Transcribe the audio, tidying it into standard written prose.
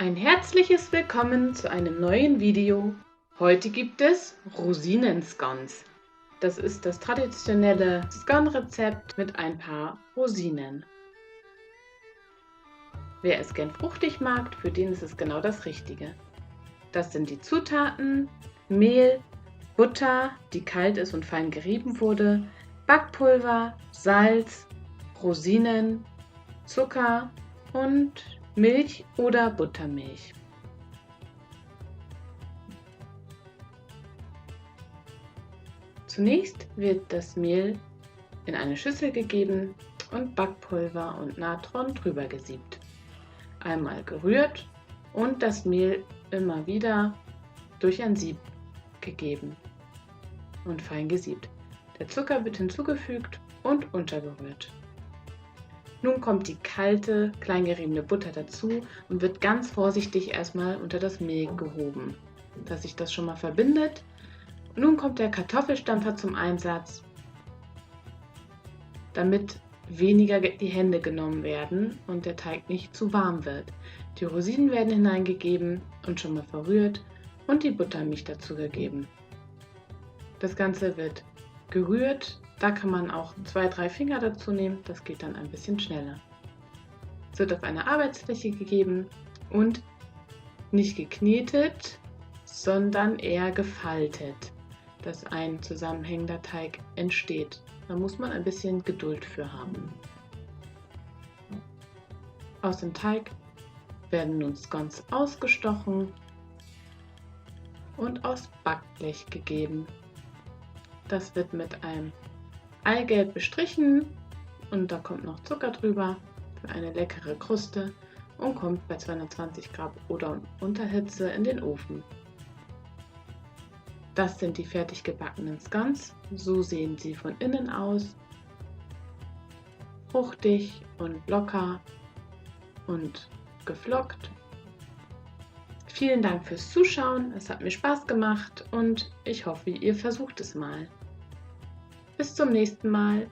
Ein herzliches Willkommen zu einem neuen Video. Heute gibt es Rosinen-Scones. Das ist das traditionelle Scone-Rezept mit ein paar Rosinen. Wer es gern fruchtig mag, für den ist es genau das Richtige. Das sind die Zutaten: Mehl, Butter, die kalt ist und fein gerieben wurde, Backpulver, Salz, Rosinen, Zucker und Milch oder Buttermilch. Zunächst wird das Mehl in eine Schüssel gegeben und Backpulver und Natron drüber gesiebt. Einmal gerührt und das Mehl immer wieder durch ein Sieb gegeben und fein gesiebt. Der Zucker wird hinzugefügt und untergerührt. Nun kommt die kalte, klein geriebene Butter dazu und wird ganz vorsichtig erstmal unter das Mehl gehoben, dass sich das schon mal verbindet. Nun kommt der Kartoffelstampfer zum Einsatz, damit weniger die Hände genommen werden und der Teig nicht zu warm wird. Die Rosinen werden hineingegeben und schon mal verrührt und die Buttermilch dazugegeben. Das Ganze wird gerührt. Da kann man auch 2-3 Finger dazu nehmen, das geht dann ein bisschen schneller. Es wird auf eine Arbeitsfläche gegeben und nicht geknetet, sondern eher gefaltet, dass ein zusammenhängender Teig entsteht. Da muss man ein bisschen Geduld für haben. Aus dem Teig werden nun Scones ausgestochen und aufs Backblech gegeben. Das wird mit einem Eigelb bestrichen und da kommt noch Zucker drüber für eine leckere Kruste und kommt bei 220 Grad oder Unterhitze in den Ofen. Das sind die fertig gebackenen Scones. So sehen sie von innen aus. Fruchtig und locker und geflockt. Vielen Dank fürs Zuschauen. Es hat mir Spaß gemacht und ich hoffe, ihr versucht es mal. Bis zum nächsten Mal.